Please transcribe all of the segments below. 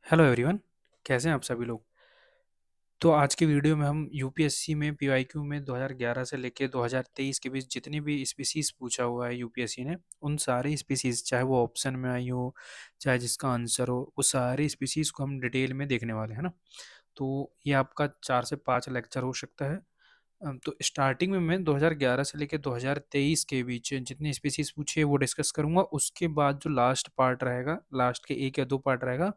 Hello everyone. कैसे हैं आप सभी लोग। तो आज की वीडियो में हम यूपीएससी में पीवाईक्यू में 2011 से लेके 2023 के बीच जितनी भी स्पीसीज पूछा हुआ है यूपीएससी ने, उन सारी स्पीसीज चाहे वो ऑप्शन में आई हो चाहे जिसका आंसर हो, वो सारी स्पीसीज को हम डिटेल में देखने वाले हैं ना। तो ये आपका 4 से 5 लेक्चर हो सकता है। तो स्टार्टिंग में मैं 2011 से लेकर 2023 के बीच जितनी स्पीसीज पूछी है वो डिस्कस करूंगा। उसके बाद जो लास्ट पार्ट रहेगा, लास्ट के 1 या 2 पार्ट रहेगा,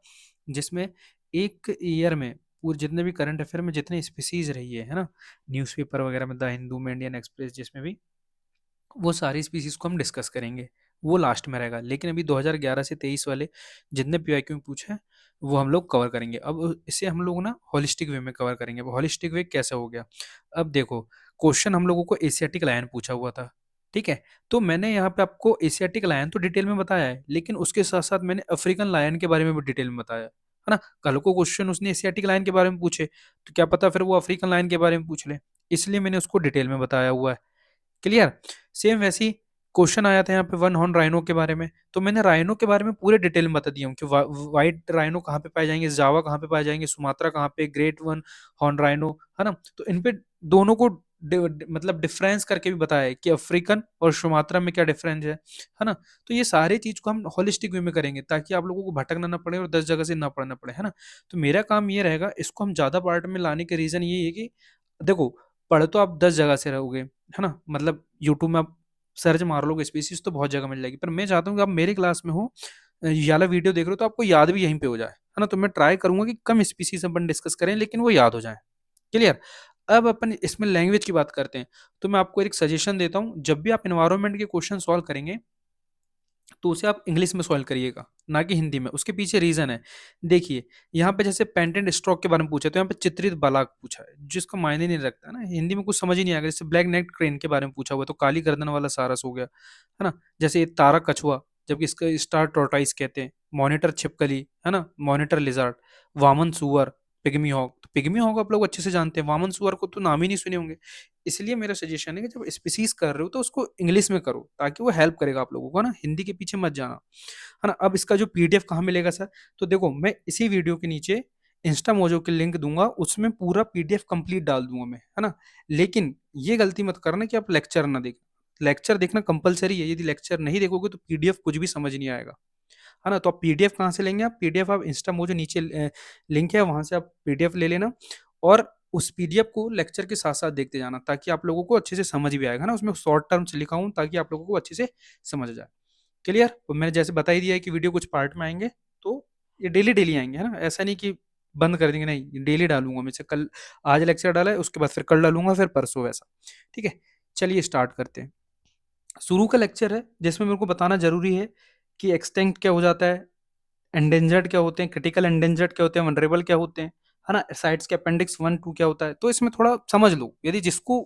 जिसमें एक ईयर में पूरे जितने भी करंट अफेयर में जितनी स्पीसीज रही है ना, न्यूज़पेपर वगैरह में, द हिंदू में, इंडियन एक्सप्रेस, जिसमें भी, वो सारी स्पीसीज को हम डिस्कस करेंगे। वो लास्ट में रहेगा, लेकिन अभी 2011 से 23 वाले जितने पीवाईक्यू में पूछे हैं वो हम लोग कवर करेंगे। अब इसे हम लोग ना होलिस्टिक वे में कवर करेंगे। वो होलिस्टिक वे कैसे हो गया, अब देखो। क्वेश्चन हम लोगों को एशियाटिक लायन पूछा हुआ था, ठीक है। तो मैंने यहाँ पे आपको एशियाटिक लायन तो डिटेल में बताया है, लेकिन उसके साथ साथ मैंने अफ्रीकन लायन के बारे में भी डिटेल में बताया है ना। कल को क्वेश्चन उसने एशियाटिक लायन के बारे में पूछे तो क्या पता फिर वो अफ्रीकन लायन के बारे में पूछ ले, इसलिए मैंने उसको डिटेल में बताया हुआ है। क्लियर। सेम वैसी क्वेश्चन आया था यहाँ पे वन हॉर्न राइनो के बारे में, तो मैंने राइनो के बारे में पूरे डिटेल में बता दिया हूँ कि व्हाइट राइनो कहाँ पे पाए जाएंगे, जावा कहाँ पे पाए जाएंगे, सुमात्रा कहाँ पे, ग्रेट वन हॉर्न राइनो, है ना। तो इन पे दोनों को मतलब डिफरेंस करके भी बताया है कि अफ्रीकन और सुमात्रा में क्या डिफरेंस है ना। तो ये सारी चीज को हम होलिस्टिक वे में करेंगे ताकि आप लोगों को भटकना ना पड़े और 10 जगह से ना पढ़ना पड़े, है ना। तो मेरा काम ये रहेगा, इसको हम ज्यादा पार्ट में लाने के रीजन ये है कि देखो, पढ़ तो आप 10 जगह से रहोगे, है ना। मतलब यूट्यूब में आप सर्च मार लोगे स्पीसीज तो बहुत जगह मिल जाएगी, पर मैं चाहता हूँ कि आप मेरी क्लास में हो, ये वाला वीडियो देख रहे हो तो आपको याद भी यहीं पे हो जाए, है ना। तो मैं ट्राई करूंगा कि कम स्पीसीज अपन डिस्कस करें लेकिन वो याद हो जाए। क्लियर। अब अपन इसमें लैंग्वेज की बात करते हैं। तो मैं आपको एक सजेशन देता हूँ, जब भी आप एनवायरमेंट के क्वेश्चन सॉल्व करेंगे तो उसे आप इंग्लिश में सॉल्व करिएगा, ना कि हिंदी में। उसके पीछे रीजन है, देखिए। यहाँ पे जैसे पेंटेंट स्ट्रोक के बारे में पूछा तो यहाँ पे चित्रित बालाक पूछा है, जिसका मायने नहीं रखता है ना, हिंदी में कुछ समझ ही नहीं आएगा। जैसे ब्लैक नेक क्रेन के बारे में पूछा हुआ तो काली गर्दन वाला सारस हो गया, है ना। जैसे ये तारा कछुआ, जबकि इसका स्टार टोरटाइस कहते हैं। मॉनिटर छिपकली, है ना, मॉनिटर लिजार्ड, वामन सुअर, पिग्मी हॉक। तो पिग्मी हॉक आप लोग अच्छे से जानते हैं, वामन सुअर को तो नाम ही नहीं सुने होंगे। इसलिए मेरा सजेशन है कि जब स्पीसीज कर रहे हो तो उसको इंग्लिश में करो, ताकि वो हेल्प करेगा आप लोगों को ना, हिंदी के पीछे मत जाना, है ना। अब इसका जो पीडीएफ कहाँ मिलेगा सर, तो देखो मैं इसी वीडियो के नीचे इंस्टा मोजो की लिंक दूंगा, उसमें पूरा पीडीएफ कंप्लीट डाल दूंगा मैं, है ना। लेकिन ये गलती मत करना कि आप लेक्चर ना देख, लेक्चर देखना कंपलसरी है। यदि लेक्चर नहीं देखोगे तो पीडीएफ कुछ भी समझ नहीं आएगा, है ना। तो आप पीडीएफ कहाँ से लेंगे, आप पीडीएफ आप इंस्टा मोजो नीचे लिंक है वहां से आप पीडीएफ ले लेना, और उस पीडीएफ को लेक्चर के साथ साथ देखते जाना, ताकि आप लोगों को अच्छे से समझ भी आएगा ना। उसमें शॉर्ट टर्म्स लिखा हूँ ताकि आप लोगों को अच्छे से समझ आ जाए। क्लियर। तो मैंने जैसे बता ही दिया है कि वीडियो कुछ पार्ट में आएंगे, तो ये डेली डेली आएंगे, है ना। ऐसा नहीं कि बंद कर देंगे, नहीं, डेली डालूंगा मैं से। कल आज लेक्चर डाला है, उसके बाद फिर कल डालूंगा, फिर परसों, वैसा। ठीक है। चलिए स्टार्ट करते हैं। शुरू का लेक्चर है जिसमें मेरे को बताना जरूरी है कि एक्सटेंक्ट क्या हो जाता है, एंडेंजर्ड क्या होते हैं, क्रिटिकल एंडेंजर्ड क्या होते हैं, वनरेबल क्या होते हैं, है ना। साइट्स के अपेंडिक्स 1 2 क्या होता है, तो इसमें थोड़ा समझ लो। यदि जिसको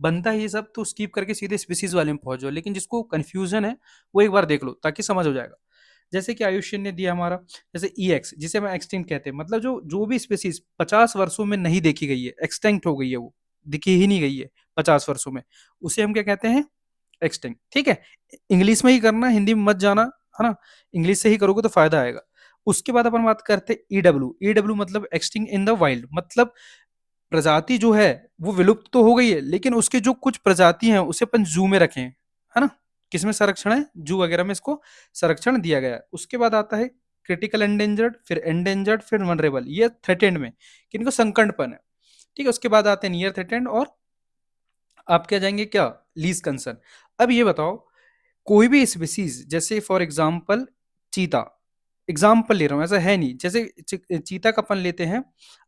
बनता है ये सब तो स्किप करके सीधे स्पीसीज वाले में पहुंच जाओ, लेकिन जिसको कंफ्यूजन है वो एक बार देख लो ताकि समझ हो जाएगा। जैसे कि आयुष्यन ने दिया हमारा, जैसे ई एक्स, जिसे हम एक्सटिंक्ट कहते हैं, मतलब जो भी स्पीसीज 50 वर्षों में नहीं देखी गई है, एक्सटिंक्ट हो गई है, वो दिखी ही नहीं गई है 50 वर्षों में, उसे हम क्या कहते हैं, एक्सटिंक्ट। ठीक है। इंग्लिश में ही करना, हिंदी में मत जाना, है ना। इंग्लिश से ही करोगे तो फायदा आएगा। उसके बाद अपन बात करते हैं ईडब्ल्यू। ईडब्ल्यू मतलब एक्सटिंक्ट इन द वाइल्ड, मतलब प्रजाति जो है वो विलुप्त तो हो गई है, लेकिन उसके जो कुछ प्रजाति हैं उसे अपन जू में रखें, है ना। किसमें संरक्षण है, जू वगैरह में इसको संरक्षण दिया गया है। उसके बाद आता है क्रिटिकल एंडेंजर्ड, फिर एंडेंजर्ड, फिर वनरेबल, ये थ्रेटेंड में किनको संकटपन है। ठीक है। उसके बाद आते हैं नियर थ्रेटेंड, और आप क्या जाएंगे, क्या, लीज कंसर्न। अब ये बताओ, कोई भी स्पीसीज, जैसे फॉर एग्जांपल चीता, एग्जाम्पल ले रहा हूँ, ऐसा है नहीं, जैसे चीता का अपन लेते हैं,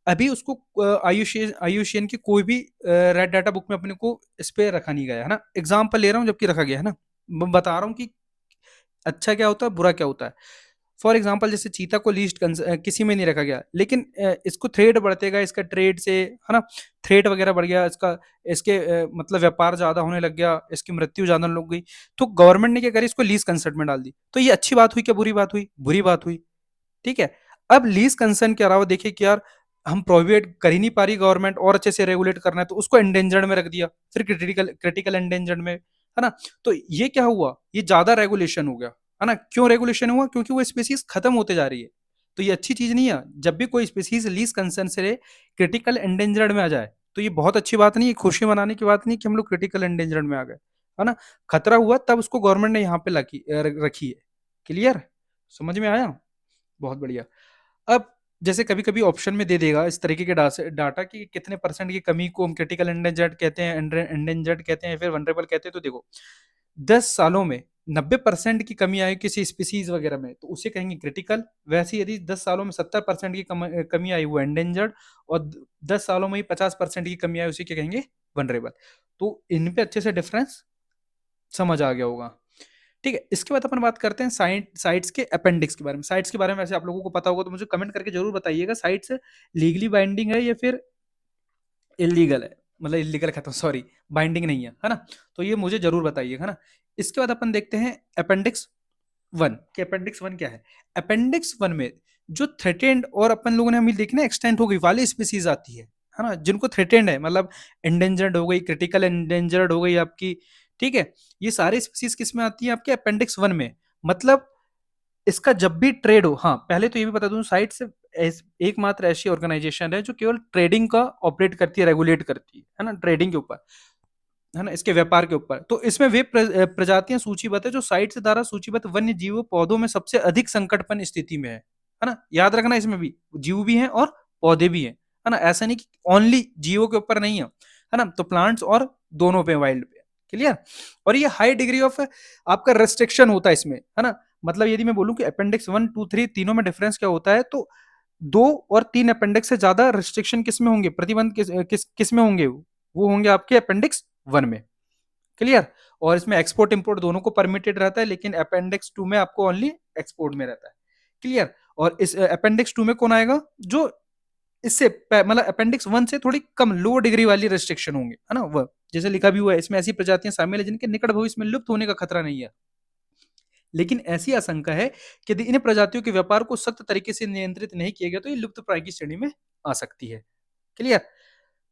अभी उसको आयुषियन की कोई भी रेड डाटा बुक में अपने को इस पे रखा नहीं गया है ना। एग्जाम्पल ले रहा हूँ जबकि रखा गया है ना। मैं बता रहा हूँ कि अच्छा क्या होता है, बुरा क्या होता है। फॉर एग्जाम्पल जैसे चीता को लीस्ट किसी में नहीं रखा गया, लेकिन इसको थ्रेड बढ़ते गए, इसका ट्रेड से, है ना, थ्रेड वगैरह बढ़ गया इसका, इसके मतलब व्यापार ज्यादा होने लग गया, इसकी मृत्यु ज्यादा लग गई, तो गवर्नमेंट ने क्या करी, इसको लीज कंसर्ट में डाल दी। तो ये अच्छी बात हुई क्या बुरी बात हुई, बुरी बात हुई। ठीक है। अब लीज कंसर्न के अलावा देखिए कि यार हम प्रोहिबिट कर ही नहीं पा रही गवर्नमेंट, और अच्छे से रेगुलेट करना है, तो उसको एंडेंजर्ड में रख दिया, फिर क्रिटिकल क्रिटिकल एंडेंजर्ड में, है ना। तो ये क्या हुआ, ये ज्यादा रेगुलेशन हो गया, है ना। क्यों रेगुलेशन हुआ, क्योंकि वो स्पीसीज खत्म होते जा रही है। तो ये अच्छी चीज नहीं है। जब भी कोई स्पीसीज लीस्ट कंसर्न से क्रिटिकल एंडेंजर्ड में आ जाए तो ये बहुत अच्छी बात नहीं है, खुशी मनाने की बात नहीं कि हम लोग क्रिटिकल एंडेंजर्ड में आ गए, है ना। खतरा हुआ तब उसको गवर्नमेंट ने यहाँ पे रखी है। क्लियर, समझ में आया? बहुत बढ़िया। अब जैसे कभी कभी ऑप्शन में दे देगा इस तरीके के डाटा कि कितने परसेंट की कमी को हम क्रिटिकल एंडेंजर्ड कहते हैं, एंडेंजर्ड कहते हैं, फिर वनरेबल कहते हैं। तो देखो 10 सालों में 90% की कमी आई किसी स्पीसीज वगैरह में तो उसे कहेंगे क्रिटिकल। वैसे यदि 10 सालों में 70% की कमी आई वो एंडेंजर्ड, और 10 सालों में ही 50% की कमी आई उसे क्या कहेंगे, वनरेबल। तो इन पे अच्छे से डिफरेंस समझ आ गया होगा। ठीक है, इसके बाद अपन बात करते हैं साइट्स के अपेंडिक्स के बारे में। साइट्स के बारे में वैसे आप लोगों को पता होगा तो मुझे कमेंट करके जरूर बताइएगा, साइट्स लीगली बाइंडिंग है या फिर इलीगल है, मतलब इलीगल कहता हूँ सॉरी, बाइंडिंग नहीं है ना। तो ये मुझे जरूर बताइएगा ना। इसके बाद अपन देखते हैं अपेंडिक्स वन कि अपेंडिक्स वन क्या है। अपेंडिक्स वन में जो थ्रेटेंड और अपन लोगों ने हमें देखना एक्सटेंट हो गई वाली स्पीसीज आती है ना, जिनको थ्रेटेंड है, मतलब एंडेंजर्ड हो गई, क्रिटिकल एंडेंजर्ड हो गई आपकी। ठीक है, ये सारी स्पीसीज किस में आती है आपके अपेंडिक्स वन में। मतलब इसका जब भी ट्रेड हो, हाँ पहले तो ये भी बता दूं, साइट से एकमात्र ऐसी ऑर्गेनाइजेशन है जो केवल ट्रेडिंग का ऑपरेट करती है, रेगुलेट करती है ना, ट्रेडिंग के ऊपर, है ना, इसके व्यापार के ऊपर। तो इसमें वे प्रजातियां सूचीबद्ध है जो साइट से द्वारा सूचीबद्ध वन्य जीव पौधों में सबसे अधिक संकटपन स्थिति में है ना। याद रखना इसमें भी जीव भी हैं और पौधे भी हैं, है ना, ऐसा नहीं कि ओनली जीवों के ऊपर नहीं है ना। तो प्लांट्स और दोनों पे, वाइल्ड पे। क्लियर। और ये हाई डिग्री ऑफ आपका रेस्ट्रिक्शन होता है इसमें, है ना। मतलब यदि मैं बोलूं कि अपेंडिक्स 1, 2, 3 तीनों में डिफरेंस क्या होता है, तो 2 और 3 अपेंडिक्स से ज्यादा रिस्ट्रिक्शन किस में होंगे, प्रतिबंध किस में होंगे, वो होंगे आपके अपेंडिक्स 1 में। क्लियर। और इसमें एक्सपोर्ट इंपोर्ट दोनों को परमिटेड रहता है, लेकिन अपेंडिक्स 2 में आपको ओनली एक्सपोर्ट में रहता है। क्लियर। और इस अपेंडिक्स 2 में कौन आएगा, जो इससे मतलब अपेंडिक्स 1 से थोड़ी कम लो डिग्री वाली रेस्ट्रिक्शन होंगे, है ना। वह जैसे लिखा भी हुआ है इसमें ऐसी प्रजातियां शामिल है जिनके निकट भविष्य में लुप्त होने का खतरा नहीं है, लेकिन ऐसी आशंका है कि यदि इन प्रजातियों के व्यापार को सख्त तरीके से नियंत्रित नहीं किया गया तो ये लुप्त प्राय की श्रेणी में आ सकती है। क्लियर।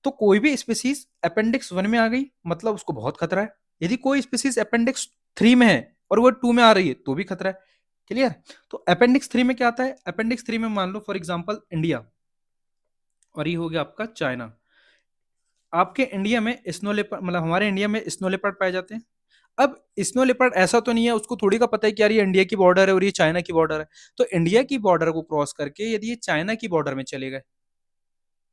तो कोई भी स्पीसीज अपेंडिक्स 1 में आ गई मतलब उसको बहुत खतरा है। यदि कोई स्पीसीज अपेंडिक्स 3 में है और वो 2 में आ रही है तो भी खतरा है। क्लियर। तो अपेंडिक्स 3 में क्या आता है, अपेंडिक्स 3 में मान लो फॉर एग्जांपल इंडिया, और ये हो गया आपका चाइना। आपके इंडिया में स्नो लेपर्ड, मतलब हमारे इंडिया में स्नो लेपर्ड पाए जाते हैं। अब स्नो लेपर्ड ऐसा तो नहीं है उसको थोड़ी का पता है कि यार ये इंडिया की बॉर्डर है और ये चाइना की बॉर्डर है, तो इंडिया की बॉर्डर को क्रॉस करके यदि ये चाइना की बॉर्डर में चले गए,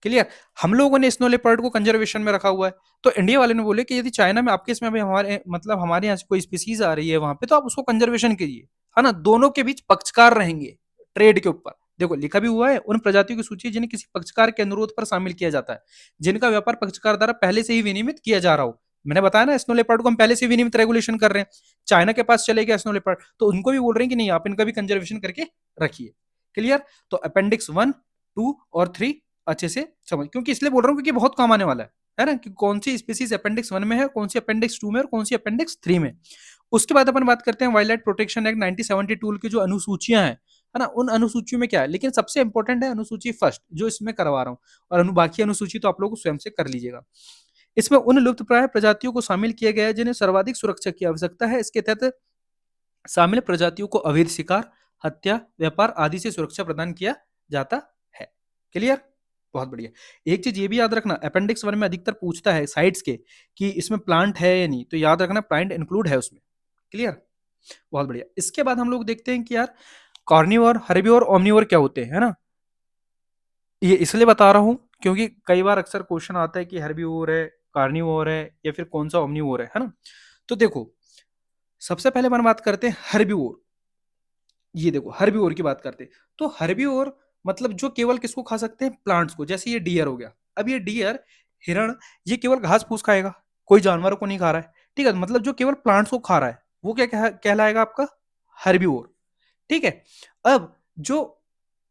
क्लियर, हम लोगों ने स्नो लेपर्ड को कंजर्वेशन में रखा हुआ है, तो इंडिया वाले ने बोले कि यदि चाइना में आपके इसमें भी हमारे मतलब हमारे यहाँ से कोई स्पीसीज आ रही है वहां पे तो आप उसको कंजर्वेशन कीजिए, है ना। दोनों के बीच पक्षकार रहेंगे ट्रेड के ऊपर। देखो लिखा भी हुआ है उन प्रजातियों की सूची जिन्हें किसी पक्षकार के अनुरोध पर शामिल किया जाता है, जिनका व्यापार पक्षकार द्वारा पहले से ही विनियमित किया जा रहा हो। मैंने बताया ना स्नो लेपर्ड को हम पहले से विनियमित रेगुलेशन कर रहे हैं, चाइना के पास चले गए स्नो लेपर्ड तो उनको भी बोल रहे हैं कि नहीं आप इनका भी कंजर्वेशन करके रखिए। क्लियर। तो अपेंडिक्स 1, 2 और 3 अच्छे से समझ, क्योंकि इसलिए बोल रहा हूँ क्योंकि बहुत काम आने वाला है ना, कि कौन सी स्पीसीज अपेंडिक्स 1 में है, कौन सी अपेंडिक्स 2 में और कौन सी अपेंडिक्स 3 में। उसके बाद अपन बात करते हैं वाइल्ड लाइफ प्रोटेक्शन एक्ट 1972 की जो अनुसूचियां हैं, है ना, उन अनुसूचियों में क्या है, लेकिन सबसे इंपॉर्टेंट है अनुसूची फर्स्ट जो इसमें करवा रहा हूँ, और बाकी अनुसूची तो आप लोग स्वयं से कर लीजिएगा। इसमें उन लुप्त प्राय प्रजातियों को शामिल किया गया है जिन्हें सर्वाधिक सुरक्षा की आवश्यकता है। इसके तहत शामिल प्रजातियों को अवैध शिकार, हत्या, व्यापार आदि से सुरक्षा प्रदान किया जाता है। क्लियर। बहुत बढ़िया। एक चीज ये भी याद रखना, अपेंडिक्स 1 में अधिकतर पूछता है साइट्स के कि इसमें प्लांट है या नहीं, तो याद रखना प्लांट इंक्लूड है उसमें। क्लियर। बहुत बढ़िया। इसके बाद हम लोग देखते हैं कि यार कार्निवोर, हर्बिवोर, ओमनिवोर क्या होते हैं, है ना। ये इसलिए बता रहा हूं क्योंकि कई बार अक्सर क्वेश्चन आता है कि हर्बिवोर है, कार्निवोर है या फिर कौन सा ओमनिवोर है ना। तो देखो सबसे पहले अपन बात करते हैं हर्बिवोर। ये देखो हर्बिवोर की बात करते हैं, तो हर्बिवोर मतलब जो केवल किसको खा सकते हैं, प्लांट्स को। जैसे ये डियर हो गया, अब ये डियर, हिरण, ये केवल घास फूस खाएगा, कोई जानवर को नहीं खा रहा है। ठीक है, मतलब जो केवल प्लांट्स को खा रहा है वो क्या कहलाएगा आपका, हर्बिवोर। ठीक है। अब जो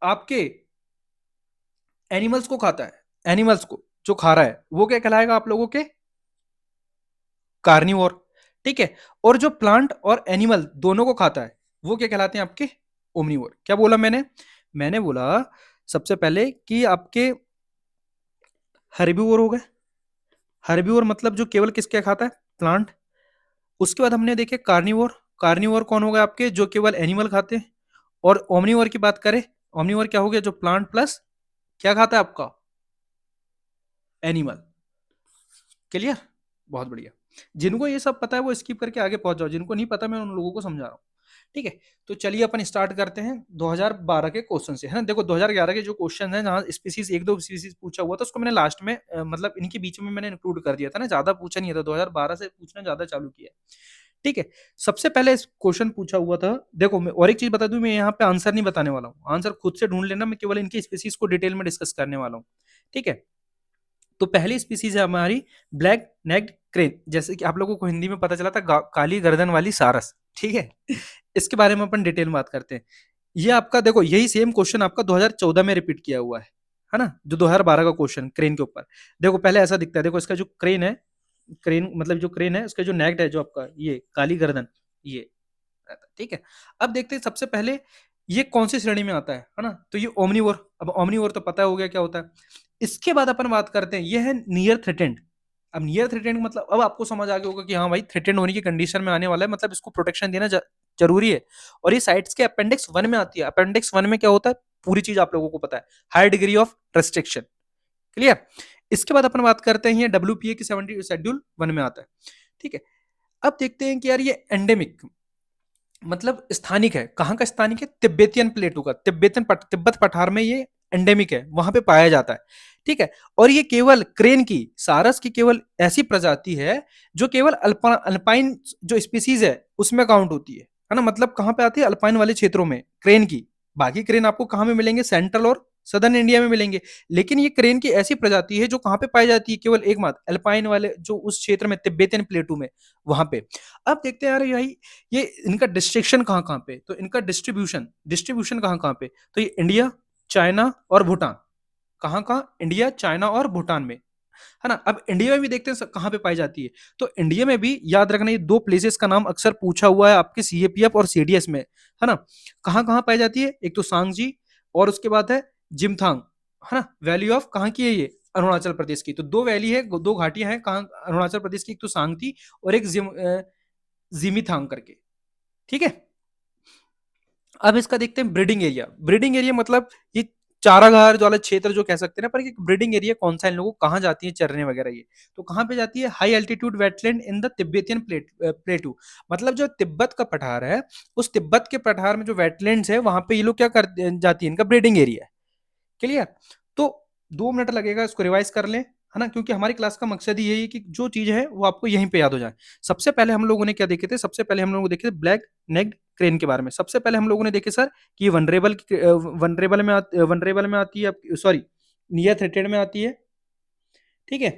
आपके एनिमल्स को खाता है, एनिमल्स को जो खा रहा है वो क्या कहलाएगा आप लोगों के, कार्निवोर। ठीक है। और जो प्लांट और एनिमल दोनों को खाता है वो क्या कहलाते हैं आपके, ओमनिवोर। क्या बोला मैंने, मैंने बोला सबसे पहले कि आपके हर्बिवोर हो गए। हर्बिवोर मतलब जो केवल किसके खाता है, प्लांट। उसके बाद हमने देखे कार्निवोर। कार्निवोर कौन हो गए आपके, जो केवल एनिमल खाते हैं। और ओमनिवोर की बात करें ओमनिवोर क्या हो गया? जो प्लांट प्लस क्या खाता है आपका? एनिमल। क्लियर? बहुत बढ़िया। जिनको ये सब पता है वो स्किप करके आगे पहुंच जाओ, जिनको नहीं पता मैं उन लोगों को समझा रहा हूँ। ठीक है, तो चलिए अपन स्टार्ट करते हैं 2012 के क्वेश्चन से, है ना। देखो 2011 के जो क्वेश्चन है, जहाँ स्पीसीज एक दो स्पीसीज पूछा हुआ था, उसको मैंने लास्ट में मतलब इनके बीच में मैंने इंक्लूड कर दिया था ना, ज्यादा पूछा नहीं था, 2012 से पूछना ज्यादा चालू किया। ठीक है, सबसे पहले क्वेश्चन पूछा हुआ था, देखो मैं और एक चीज बता दूं, मैं यहाँ पे आंसर नहीं बताने वाला हूँ, आंसर खुद से ढूंढ लेना, मैं केवल इनकी स्पीसीज को डिटेल में डिस्कस करने वाला हूँ। ठीक है, तो पहली स्पीसीज है हमारी ब्लैक नेक्ड क्रेन, जैसे कि आप लोगों को हिंदी में पता चला था काली गर्दन वाली सारस। ठीक है, इसके बारे में अपन डिटेल में बात करते हैं। ये आपका देखो यही सेम क्वेश्चन आपका 2014 में रिपीट किया हुआ है ना, जो 2012 का क्वेश्चन क्रेन के ऊपर। देखो पहले ऐसा दिखता है, देखो इसका जो क्रेन है, क्रेन मतलब जो क्रेन है उसका जो नेक्ड है, जो आपका ये काली गर्दन, ये रहता है। ठीक है, अब देखते हैं सबसे पहले ये कौन सी श्रेणी में आता है ना, तो ये ओमनीवोर। अब ओमनीवोर तो पता हो गया क्या होता है। इसके बाद अपन बात करते हैं, ये है नियर थ्रेटेंड। अब नियर थ्रेटेंड मतलब अब आपको समझ आ गया होगा कि हाँ भाई थ्रेटेंड होने की कंडीशन में आने वाला है, मतलब इसको प्रोटेक्शन देना जरूरी है। और ये साइट्स के अपेंडिक्स 1 में आती है। अपेंडिक्स 1 में क्या होता है, पूरी चीज आप लोगों को पता है, high degree of restriction. Clear? इसके बाद अपन बात करते हैं, ये डब्ल्यूपीए की 70 शेड्यूल 1 में आता है। ठीक है, अब देखते हैं कि यार ये एंडेमिक मतलब स्थानिक है, कहाँ का स्थानिक है? तिब्बतियन प्लेटू का, तिब्बत पठार में ये एंडेमिक है, वहां पे पाया जाता है। ठीक है, और ये केवल क्रेन की, सारस की केवल ऐसी प्रजाति है जो केवल अल्पाइन जो स्पीसीज है उसमें काउंट होती है ना, मतलब कहाँ पे आती है? अल्पाइन वाले क्षेत्रों में क्रेन की। बाकी क्रेन आपको कहाँ में मिलेंगे? सेंट्रल और सदर्न इंडिया में मिलेंगे। लेकिन ये क्रेन की ऐसी प्रजाति है जो कहाँ पे पाई जाती है? केवल एकमात्र अल्पाइन वाले जो उस क्षेत्र में, तिब्बतियन प्लेटू में, वहां पे। अब देखते हैं यार यही ये इनका डिस्ट्रिक्शन कहाँ कहाँ पे, तो इनका डिस्ट्रीब्यूशन डिस्ट्रीब्यूशन कहाँ कहाँ पे, तो ये इंडिया, चाइना और भूटान। कहाँ कहाँ? इंडिया, चाइना और भूटान में, है ना। अब इंडिया में भी देखते हैं कहाँ पे पाई जाती है, तो इंडिया में भी याद रखना, ये दो प्लेसेस का नाम अक्सर पूछा हुआ है आपके सीएपीएफ और सीडीएस में, है ना। कहाँ कहाँ पाई जाती है? एक तो सांगजी, और उसके बाद है जिमथांग, है ना। वैली ऑफ कहाँ की है ये? अरुणाचल प्रदेश की। तो दो वैली है, दो घाटियां हैं कहाँ अरुणाचल प्रदेश की, एक तो सांगती और एक जिमिथांग करके। ठीक है, अब इसका देखते हैं ब्रीडिंग एरिया। ब्रीडिंग एरिया मतलब ये चारागाह वाला क्षेत्र जो कह सकते हैं ना, पर ब्रीडिंग एरिया कौन सा है, इन लोगों को कहाँ जाती है चरने वगैरह ये, तो कहाँ पे जाती है? High altitude wetland in the Tibetan प्लेटू। मतलब जो तिब्बत का पठार है, उस तिब्बत के पठार में जो वेटलैंड्स है, वहां पे ये लोग क्या कर जाती है, इनका ब्रीडिंग एरिया है। क्लियर? तो 2 मिनट लगेगा, इसको रिवाइज कर लें, है ना, क्योंकि हमारी क्लास का मकसद ही यही है कि जो चीज है वो आपको यहीं पे याद हो जाए। सबसे पहले हम लोगों ने क्या देखे थे? सबसे पहले हम लोगों ने देखे थे ब्लैक नेक्ड क्रेन के बारे में। सबसे पहले हम लोगों ने देखे सर कि वनरेबल में आती है, सॉरी नियर थ्रेटेड में आती है। ठीक है,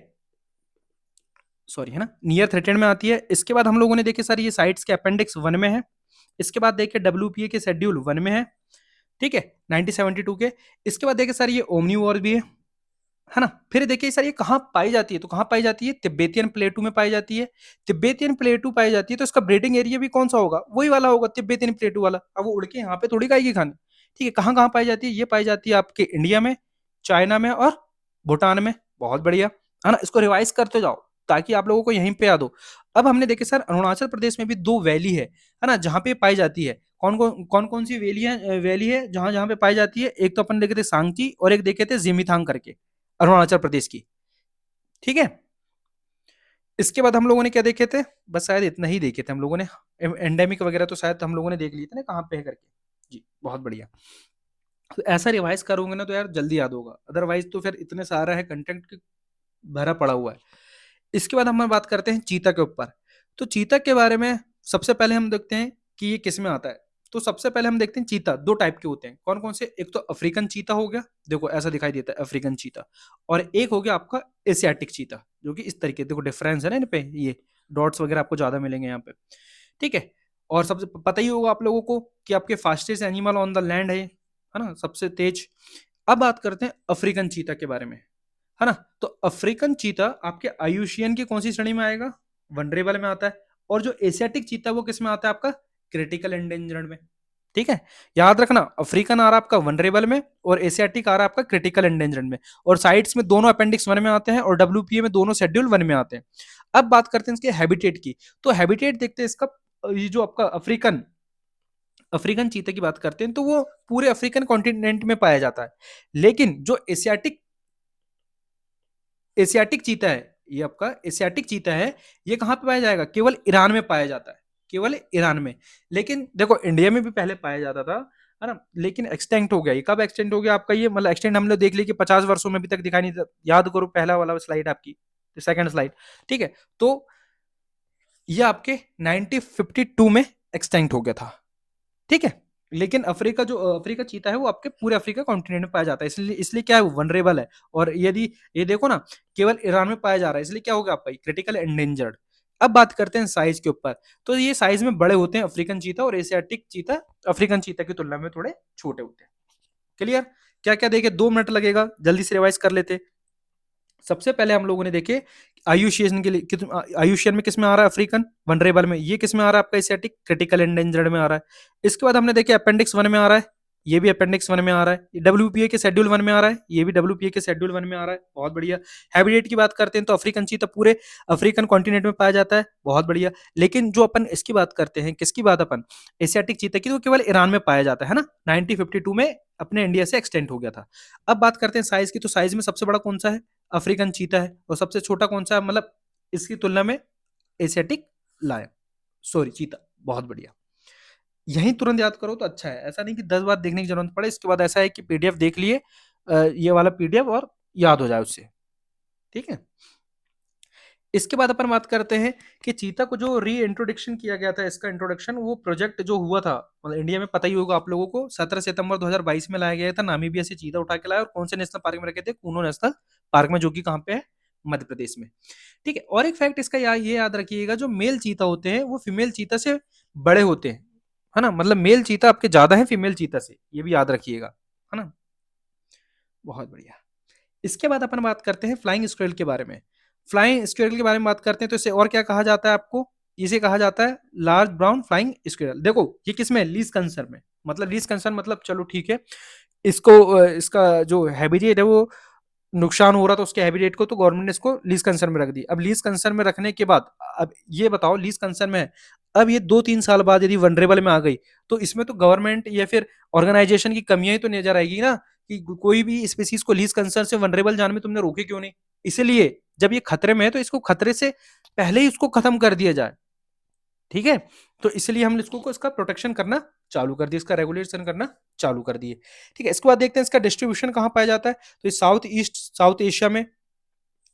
सॉरी, है ना, नियर थ्रेटेड में आती है। इसके बाद हम लोगों ने देखे सर ये साइट्स के अपेंडिक्स 1 में है। इसके बाद देखे डब्ल्यूपीए के शेड्यूल 1 में है। ठीक है, 1972 के। इसके बाद देखे सर ये ओमनी वॉर भी है ना। फिर देखिए सर ये कहाँ पाई जाती है, तो कहाँ पाई जाती है? तिब्बतियन प्लेटू में पाई जाती है। तिब्बतियन प्लेटू पाई जाती है, तो इसका ब्रीडिंग एरिया भी कौन सा होगा? वही वाला होगा, तिब्बतियन प्लेटू वाला। अब वो उड़ के यहाँ पे थोड़ी खाएगी खाने। ठीक है, कहाँ कहाँ पाई जाती है? ये पाई जाती है आपके इंडिया में, चाइना में और भूटान में। बहुत बढ़िया, है ना। इसको रिवाइज करते जाओ ताकि आप लोगों को यहीं पे याद हो। अब हमने देखे सर अरुणाचल प्रदेश में भी दो वैली है ना, जहाँ पे पाई जाती है। कौन कौन सी वैली है जहां जहां पे पाई जाती है? एक तो अपन देखे थे सांगची, और एक देखे थे जिमिथांग करके, अरुणाचल प्रदेश की। ठीक है, इसके बाद हम लोगों ने क्या देखे थे? बस शायद इतना ही देखे थे हम लोगों ने। एंडेमिक वगैरह तो शायद हम लोगों ने देख लिए थे ना, कहाँ पे है करके। जी बहुत बढ़िया। तो ऐसा रिवाइज करोगे ना तो यार जल्दी याद होगा, अदरवाइज तो फिर इतने सारा है कंटेंट भरा पड़ा हुआ है। इसके बाद हम बात करते हैं चीता के ऊपर। तो चीता के बारे में सबसे पहले हम देखते हैं कि ये किस में आता है। तो सबसे पहले हम देखते हैं चीता दो टाइप के होते हैं, कौन कौन से? एक तो अफ्रीकन चीता हो गया, देखो ऐसा दिखाई देता है अफ्रीकन चीता। और एक हो गया आपका एशियाटिक चीता, जो कि इस तरीके, देखो डिफरेंस है ना इन पे, ये डॉट्स वगैरह आपको ज्यादा मिलेंगे यहाँ पे। ठीक है, और सबसे पता ही होगा आप लोगों को कि आपके fastest animal on the land है ना, सबसे तेज। अब बात करते हैं अफ्रीकन चीता के बारे में, है ना। तो अफ्रीकन चीता आपके आयुशियन की कौन सी श्रेणी में आएगा? वनरेबल में आता है। और जो एशियाटिक चीता है वो किस में आता है? आपका क्रिटिकल एंडेंजर्ड में। ठीक है, याद रखना, अफ्रीकन आ रहा है आपका वनरेबल में, और एशियाटिक आ रहा है आपका क्रिटिकल एंडेंजर्ड में। और साइड्स में दोनों अपेंडिक्स 1 में आते हैं, और डब्ल्यूपीए में दोनों शेड्यूल 1 में आते हैं। अब बात करते हैं इसके हैबिटेट की। तो हैबिटेट देखते हैं इसका, ये जो आपका अफ्रीकन अफ्रीकन चीता की बात करते हैं तो वो पूरे अफ्रीकन कॉन्टिनेंट में पाया जाता है, लेकिन जो एशियाटिक एशियाटिक चीता है, ये आपका एशियाटिक चीता है, ये कहाँ पे पाया जाएगा? केवल ईरान में पाया जाता है, केवल ईरान में। लेकिन देखो इंडिया में भी पहले पाया जाता था, है ना, लेकिन एक्सटेंट हो गया। ये कब एक्सटेंट हो गया आपका? ये मतलब एक्सटेंट हम लोग देख लिए कि 50 वर्षों में अभी तक दिखाई नहीं देता। याद करो पहला वाला स्लाइड आपकी, सेकंड स्लाइड, ठीक है। तो ये आपके 1952 में एक्सटेंट हो गया था, ठीक है। लेकिन अफ्रीका जो अफ्रीका चीता है वो आपके पूरे अफ्रीका कॉन्टिनेंट में पाया जाता है, इसलिए इसलिए क्या है, वो वनरेबल है। और यदि ये देखो ना, केवल ईरान में पाया जा रहा है, इसलिए क्या होगा आपका क्रिटिकल एंडेंजर्ड। अब बात करते हैं साइज के ऊपर, तो ये साइज में बड़े होते हैं अफ्रीकन चीता, और एशियाटिक चीता अफ्रीकन चीता की तुलना में थोड़े छोटे होते हैं। क्लियर? क्या क्या देखे, 2 मिनट लगेगा, जल्दी से रिवाइज कर लेते। सबसे पहले हम लोगों ने देखे आयुशियन के लिए, आयुशियन में किस में आ रहा है? अफ्रीकन वनरेबल में। ये किस में आ रहा है आपका? एशियाटिक क्रिटिकल एंडेंजर्ड में आ रहा है। इसके बाद हमने देखे अपेंडिक्स 1 में आ रहा है, ये भी अपेंडिक्स 1 में आ रहा है। डब्ल्यूपीए के शेड्यूल 1 में आ रहा है, ये भी डब्ल्यूपीए के शेड्यूल 1 में आ रहा है। बहुत बढ़िया। हैबिटेट की बात करते हैं तो अफ्रीकन चीता पूरे अफ्रीकन कॉन्टिनेंट में पाया जाता है। बहुत बढ़िया। लेकिन जो अपन इसकी बात करते हैं, किसकी बात अपन? एशियाटिक चीता की, तो केवल ईरान में पाया जाता है ना, 1952 में अपने इंडिया से एक्सटेंड हो गया था। अब बात करते हैं साइज की, तो साइज में सबसे बड़ा कौन सा है? अफ्रीकन चीता है। और सबसे छोटा कौन सा है, मतलब इसकी तुलना में? एशियाटिक लायन, सॉरी चीता। बहुत बढ़िया। यही तुरंत याद करो तो अच्छा है, ऐसा नहीं कि 10 बार देखने की जरूरत पड़े। इसके बाद ऐसा है कि पीडीएफ देख लिए, ये वाला पीडीएफ, और याद हो जाए उससे, ठीक है। इसके बाद अपन बात करते हैं कि चीता को जो री इंट्रोडक्शन किया गया था, इसका इंट्रोडक्शन वो प्रोजेक्ट जो हुआ था, मतलब इंडिया में पता ही होगा आप लोगों को, 17 सितंबर 2022 में लाया गया था। नामीबिया से चीता उठा के लाया, और कौन से नेशनल पार्क में रखे थे? कूनो नेशनल पार्क में, जो कि कहाँ पे है? मध्य प्रदेश में, ठीक है। और एक फैक्ट इसका ये याद रखिएगा, जो मेल चीता होते हैं वो फीमेल चीता से बड़े होते हैं, है ना, मतलब मेल चीता आपके ज्यादा है फीमेल चीता से, ये भी याद रखिएगा, है ना। बहुत बढ़िया। इसके बाद अपन बात करते हैं फ्लाइंग स्क्वेरल के बारे में। फ्लाइंग स्क्वेरल के बारे में बात करते हैं तो इसे और क्या कहा जाता है आपको? इसे कहा जाता है लार्ज ब्राउन फ्लाइंग स्क्वेरल। देखो ये किसमें? लीज कंसर्न में। मतलब लीज कंसर्न मतलब, चलो ठीक है, इसको इसका जो हैबिटेट है वो नुकसान हो रहा था उसके हैबिटेट को, तो गवर्नमेंट ने इसको लीज कंसर्न में रख दी। अब लीज कंसर्न में रखने के बाद, अब ये बताओ, लीज कंसर्न में है, अब ये 2-3 साल बाद यदि वनरेबल में आ गई, तो इसमें तो गवर्नमेंट या फिर ऑर्गेनाइजेशन की कमियां ही तो नजर आएगी ना, कि कोई भी स्पीसीज को लीज कंसर्न से वनरेबल जाने में तुमने रोके क्यों नहीं? इसलिए जब ये खतरे में है तो इसको खतरे से पहले ही उसको खत्म कर दिया जाए, ठीक है। तो इसलिए हम इसको इसका प्रोटेक्शन करना चालू कर दिए, इसका रेगुलेशन करना चालू कर दिए, ठीक है। इसके बाद देखते हैं इसका डिस्ट्रीब्यूशन कहाँ पाया जाता है, तो ये साउथ ईस्ट साउथ एशिया में,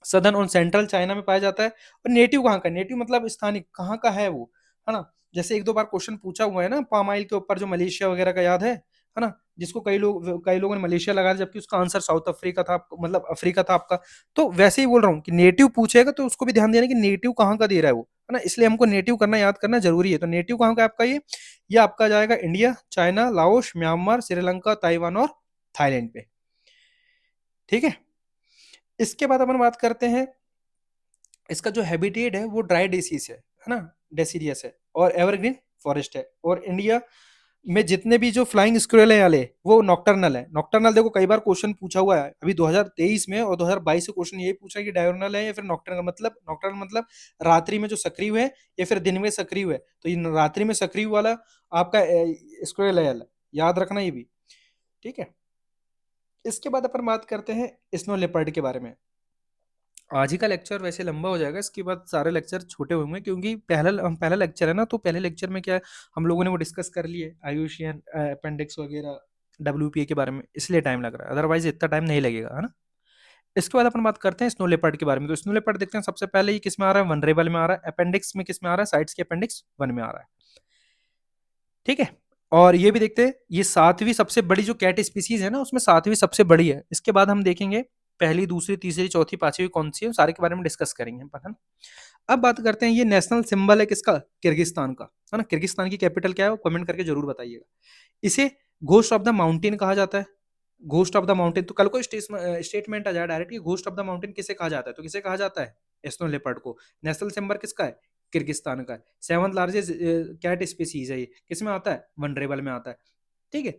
सदर्न और सेंट्रल चाइना में पाया जाता है। और नेटिव कहाँ का? नेटिव मतलब स्थानिक, कहाँ का है वो, है ना। जैसे 1-2 बार क्वेश्चन पूछा हुआ है ना पाम ऑयल के ऊपर, जो मलेशिया वगैरह का, याद है ना, जिसको कई लोगों ने मलेशिया लगा दिया, जबकि उसका आंसर साउथ अफ्रीका था, मतलब अफ्रीका था आपका। तो वैसे ही बोल रहा हूँ कि नेटिव पूछेगा तो उसको भी ध्यान देना कि नेटिव कहाँ का दे रहा है वो, है ना। इसलिए हमको नेटिव करना, याद करना जरूरी है। तो नेटिव कहाँ का है आपका? ये आपका जाएगा India, China, Laos, Myanmar, Sri Lanka, Taiwan और थाईलैंड पे, ठीक है। इसके बाद अपन बात करते हैं, इसका जो हैबिटेट है वो ड्राई डेसीस है ना, डेसीडियस है, और एवरग्रीन फॉरेस्ट है। और इंडिया में जितने भी जो फ्लाइंग स्क्वेरल है वाले, वो नॉक्टर्नल है। नॉक्टर्नल देखो कई बार क्वेश्चन पूछा हुआ है, अभी 2023 में और 2022 से क्वेश्चन यही पूछा है कि डायurnal है या फिर नॉक्टर्नल। मतलब नॉक्टर्नल मतलब रात्रि में जो सक्रिय है या फिर दिन में सक्रिय है, तो ये रात्रि में सक्रिय वाला आपका स्क्वेरल है, याद रखना ये भी, ठीक है। इसके बाद अपन बात करते हैं स्नो लेपर्ड के बारे में। आज ही का लेक्चर वैसे लंबा हो जाएगा, इसके बाद सारे लेक्चर छोटे होंगे, क्योंकि पहला लेक्चर है ना, तो पहले लेक्चर में क्या है, हम लोगों ने वो डिस्कस कर लिए आयुशियन अपेंडिक्स वगैरह, डब्ल्यूपीए के बारे में, इसलिए टाइम लग रहा है, अदरवाइज इतना टाइम नहीं लगेगा, है ना। इसके बाद अपन बात करते हैं स्नो लेपर्ड के बारे में। तो स्नो लेपर्ड देखते हैं, सबसे पहले ये किस में आ रहा है? वनरेबल में आ रहा है। अपेंडिक्स में किस में आ रहा है? साइट्स के अपेंडिक्स 1 में आ रहा है, ठीक है। और ये भी देखते हैं, ये सातवीं सबसे बड़ी जो कैट स्पीसीज है ना, उसमें सातवीं सबसे बड़ी है। इसके बाद हम देखेंगे पहली, दूसरी, तीसरी, चौथी, पांचवी कौन सी है, सारे के बारे में डिस्कस करेंगे अपन। अब बात करते हैं, ये नेशनल सिंबल है किसका? किर्गिस्तान का, है ना। किर्गिस्तान की कैपिटल क्या है, वो कमेंट करके जरूर बताइएगा। इसे घोस्ट ऑफ द माउंटेन कहा जाता है। घोस्ट ऑफ द माउंटेन, तो कल को स्टेटमेंट आ जाए direct, ghost of the mountain किसे कहा जाता है, तो किसे कहा जाता है? स्नो लेपर्ड को। नेशनल सिंबल किसका है? किर्गिस्तान का है। 7th लार्जेस्ट कैट स्पीसीज है ये, किस में आता है? वनरेबल में आता है, ठीक है।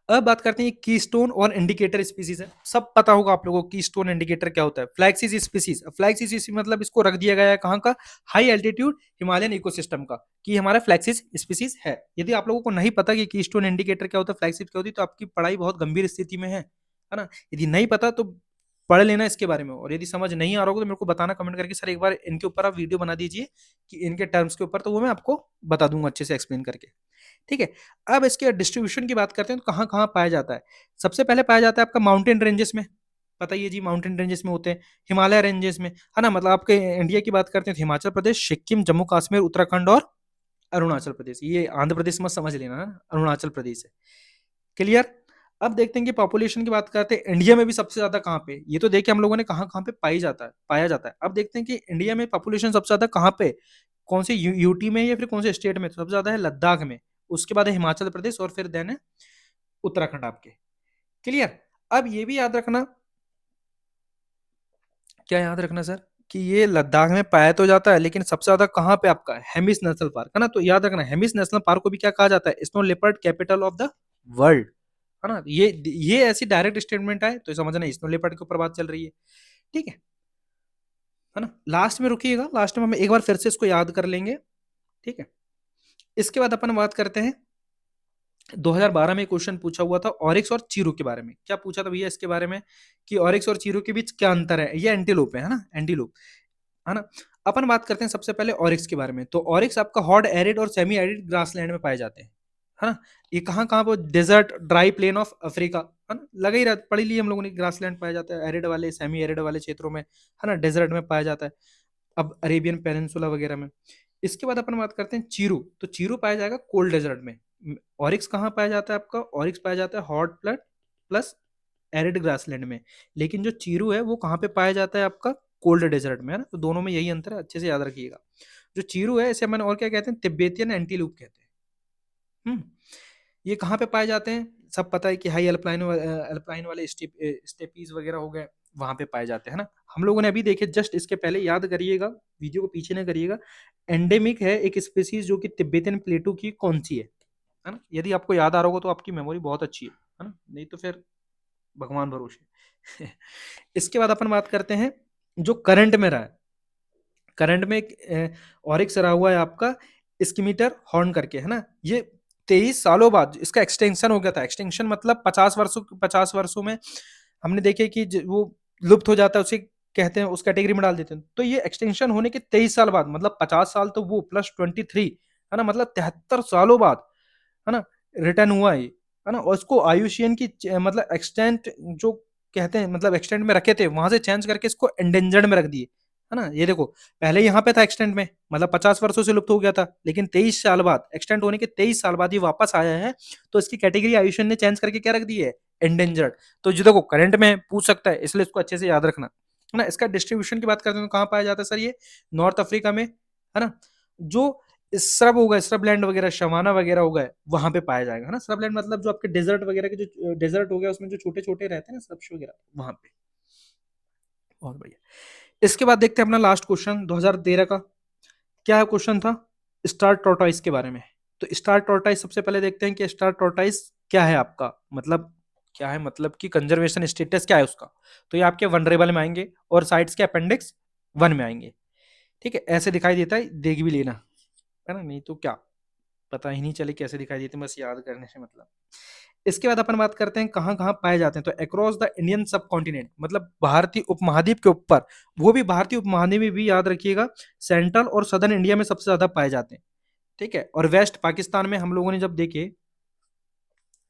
अब बात करते हैं कीस्टोन और इंडिकेटर स्पीसीज है। सब पता होगा आप लोगों को कीस्टोन इंडिकेटर क्या होता है। फ्लैक्सिस स्पीसीज, फ्लैक्सिस स्पीसीज मतलब इसको रख दिया गया है कहाँ का, हाई एल्टीट्यूड हिमालयन इकोसिस्टम का, कि हमारा फ्लैक्सिस स्पीसीज है। यदि आप लोगों को नहीं पता कि कीस्टोन इंडिकेटर क्या होता है, फ्लैक्सिस क्या होती है, तो आपकी पढ़ाई बहुत गंभीर स्थिति में है ना। यदि नहीं पता तो पढ़ लेना इसके बारे में, और यदि समझ नहीं आ रहा होगा तो मेरे को बताना कमेंट करके, सर एक बार इनके ऊपर आप वीडियो बना दीजिए कि इनके टर्म्स के ऊपर, तो वो मैं आपको बता दूंगा अच्छे से एक्सप्लेन करके। ठीक है। अब इसके डिस्ट्रीब्यूशन की बात करते हैं तो कहाँ कहाँ पाया जाता है। सबसे पहले पाया जाता है आपका माउंटेन रेंजेस में, पता ही है जी, माउंटेन रेंजेस में होते हैं, हिमालय रेंजेस में, है ना। मतलब आपके इंडिया की बात करते हैं तो हिमाचल प्रदेश, सिक्किम, जम्मू कश्मीर, उत्तराखंड और अरुणाचल प्रदेश। ये आंध्र प्रदेश मत समझ लेना, अरुणाचल प्रदेश है। क्लियर। अब देखते हैं कि पॉपुलेशन की बात करते हैं, इंडिया में भी सबसे ज्यादा कहाँ पे, ये तो देखिए हम लोगों ने कहाँ कहाँ पे पाया जाता है। अब देखते हैं कि इंडिया में पॉपुलेशन सबसे ज्यादा कहाँ पे, कौन से यूटी में या फिर कौन से स्टेट में, तो सबसे ज्यादा है लद्दाख में, उसके बाद है हिमाचल प्रदेश, और फिर देन है उत्तराखंड आपके। क्लियर। अब ये भी याद रखना, क्या याद रखना सर, कि ये लद्दाख में पाया तो जाता है, लेकिन सबसे ज्यादा कहाँ पे आपका हेमिस नेशनल पार्क है ना। तो याद रखना, हेमिस नेशनल पार्क को भी क्या कहा जाता है, snow leopard capital of the world, है ना। ये ऐसी डायरेक्ट स्टेटमेंट है तो समझना स्नो लेपर्ड के ऊपर बात चल रही है। ठीक है ना। लास्ट में रुकिएगा, लास्ट में हम एक बार फिर से इसको याद कर लेंगे। ठीक है। इसके बाद अपन बात करते हैं 2012 में क्वेश्चन पूछा हुआ था ऑरिक्स और चीरू के बारे में। क्या पूछा था भैया इसके बारे में, कि ऑरिक्स और चीरू के बीच क्या अंतर है, ये एंटीलोप है ना, एंटीलोप, है ना। अपन बात करते हैं सबसे पहले ऑरिक्स के बारे में। तो ऑरिक्स आपका हॉट एरिड और सेमी एरिड ग्रासलैंड में पाए जाते हैं, है ना। ये कहाँ कहाँ पर, desert dry plain of Africa, है ना, लगा ही रहा, पढ़ लिए हम लोगों ने, ग्रासलैंड पाया जाता है एरिड वाले, सेमी एरिड वाले क्षेत्रों में, है ना, डेजर्ट में पाया जाता है, अब अरेबियन पेनिनसुला वगैरह में। इसके बाद अपन बात करते हैं चीरू। तो चीरू पाया जाएगा कोल्ड डेजर्ट में। ऑरिक्स कहाँ पाया जाता है आपका, ऑरिक्स पाया जाता है हॉट प्लट प्लस एरिड ग्रासलैंड में। लेकिन जो चीरू है वो कहाँ पे पाया जाता है आपका, कोल्ड डेजर्ट में, है ना। तो दोनों में यही अंतर है, अच्छे से याद रखिएगा। जो चीरू है इसे अपन और क्या कहते हैं, तिब्बतियन एंटीलूप कहते हैं। ये कहाँ पे पाए जाते हैं, सब पता है कि हाई अल्पाइन अल्पाइन वाले स्टेपीज वगैरह हो गए, वहां पे पाए जाते हैं ना। हम लोगों ने अभी देखे जस्ट इसके पहले, याद करिएगा, वीडियो को पीछे ना करिएगा। एंडेमिक है एक स्पीसीज जो कि तिब्बतियन प्लेटू की, कौन सी है ना। यदि आपको याद आ रहा होगा तो आपकी मेमोरी बहुत अच्छी है ना, नहीं तो फिर भगवान भरोसे। इसके बाद अपन बात करते हैं जो करंट में रहा है। करंट में एक ऑरिक्स रहा हुआ है आपका स्कीमीटर हॉर्न करके, है ना। ये 23 सालों बाद इसका एक्सटेंशन हो गया था। एक्सटेंशन मतलब 50 वर्षों में हमने देखे कि वो लुप्त हो जाता है, उसे कहते हैं, उस कैटेगरी में डाल देते हैं। तो ये एक्सटेंशन होने के 23 साल बाद, मतलब 50 साल तो वो प्लस 23, है ना, मतलब 73 सालों बाद, है ना, रिटर्न हुआ है ना। और उसको आयुषियन की मतलब एक्सटेंट जो कहते हैं, मतलब एक्सटेंट में रखे थे, वहां से चेंज करके इसको एंडेंजर्ड में रख दिए, है ना। ये देखो, पहले यहाँ पे था एक्सटेंट में, मतलब 50 वर्षों से लुप्त हो गया था, लेकिन 23 साल बाद, एक्सटेंट होने के 23 साल बाद ये वापस आया है। तो इसकी कैटेगरी आयुषियन ने चेंज करके क्या रख दी है, एंडेंजर्ड। तो जो देखो करंट में पूछ सकता है, इसलिए इसको अच्छे से याद रखना, है ना। इसका डिस्ट्रीब्यूशन की बात करते हैं तो कहाँ पाया जाता है सर, ये नॉर्थ अफ्रीका में, है ना। जो स्रब होगा, स्रब लैंड वगैरह, शवाना वगैरह हो गए, वहां पे पाया जाएगा, है ना। स्रब लैंड मतलब जो आपके डेजर्ट वगैरह के, जो डेजर्ट हो गया उसमें जो छोटे छोटे रहते हैं ना स्रब्स वगैरह, वहां पे। बहुत बढ़िया। इसके बाद देखते हैं अपना लास्ट क्वेश्चन 2013 का। क्या क्वेश्चन था, स्टार टोरटॉइस के बारे में। तो स्टार टोरटॉइस सबसे पहले देखते हैं कि स्टार टोरटॉइस क्या है आपका, मतलब क्या है, मतलब कि कंजर्वेशन स्टेटस क्या है उसका। तो ये आपके वनरेबल में आएंगे और साइट्स के अपेंडिक्स 1 में आएंगे। ठीक है, ऐसे दिखाई देता है, देख भी लेना, है ना, नहीं तो क्या पता ही नहीं चले कैसे दिखाई देते हैं, बस याद करने से मतलब। इसके बाद अपन बात करते हैं कहाँ कहाँ पाए जाते हैं। तो अक्रॉस द इंडियन सब कॉन्टिनेंट, मतलब भारतीय उपमहाद्वीप के ऊपर, वो भी भारतीय उपमहाद्वीप में भी याद रखिएगा, सेंट्रल और सदर्न इंडिया में सबसे ज्यादा पाए जाते हैं। ठीक है। और वेस्ट पाकिस्तान में हम लोगों ने जब देखे,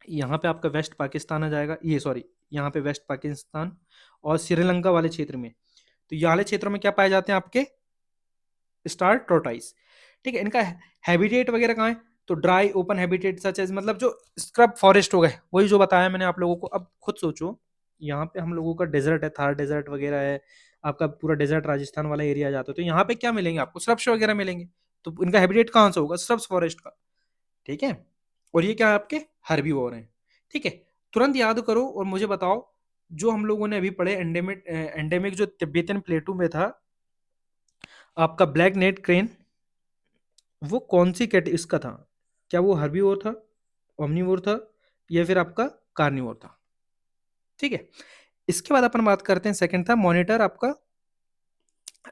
यहाँ पे आपका वेस्ट पाकिस्तान आ जाएगा, ये सॉरी, यहाँ पे वेस्ट पाकिस्तान और श्रीलंका वाले क्षेत्र में, तो ये वाले क्षेत्रों में क्या पाए जाते हैं आपके, स्टार टोरटाइस। ठीक है। इनका हैबिटेट वगैरह कहाँ है, तो dry open habitat such as, मतलब जो स्क्रब फॉरेस्ट हो गए, वही जो बताया मैंने आप लोगों को। अब खुद सोचो, यहाँ पे हम लोगों का डेजर्ट है, थार डेजर्ट वगैरह है, आपका पूरा डेजर्ट राजस्थान वाला एरिया जाता है, तो यहाँ पे क्या मिलेंगे आपको, स्रब्स वगैरह मिलेंगे। तो इनका हैबिटेट कहाँ से होगा, स्रब्स फॉरेस्ट का। ठीक है। और ये क्या है आपके हर्बीवोर हैं। ठीक है। तुरंत याद करो और मुझे बताओ, जो हम लोगों ने अभी पढ़े एंडेमिक, एंडेमिक जो तिब्बतन प्लेटू में था आपका ब्लैक नेट क्रेन, वो कौन सी कैट इसका था, क्या वो हर्बीवोर था, ओमनीवोर था, या फिर आपका कार्निवोर था। ठीक है, इसके बाद अपन बात करते हैं, सेकंड था मॉनिटर आपका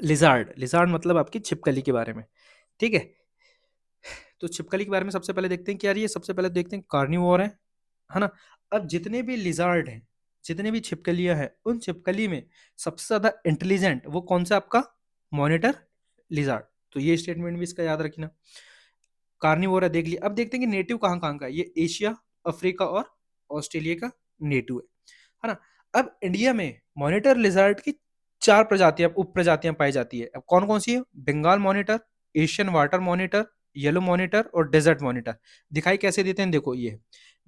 लिजार्ड। लिजार्ड मतलब आपकी छिपकली के बारे में। ठीक है, तो छिपकली के बारे में सबसे पहले देखते हैं कि यार ये सबसे पहले देखते हैं कार्निवोर है ना। अब जितने भी लिजार्ड हैं, जितने भी छिपकलियां हैं, उन छिपकली में सबसे ज्यादा इंटेलिजेंट वो कौन सा आपका मॉनिटर लिजार्ड। तो ये स्टेटमेंट भी इसका याद रखना। कार्निवोर है देख लिया। अब देखते हैं कि नेटिव कहाँ कहाँ का है। ये एशिया, अफ्रीका और ऑस्ट्रेलिया का नेटिव है ना। अब इंडिया में मॉनिटर लिजर्ड की 4 प्रजातियां, उप प्रजातियां पाई जाती है। अब कौन कौन सी है? Bengal monitor, Asian water monitor, yellow monitor और डेजर्ट मॉनिटर। दिखाई कैसे देते हैं? देखो ये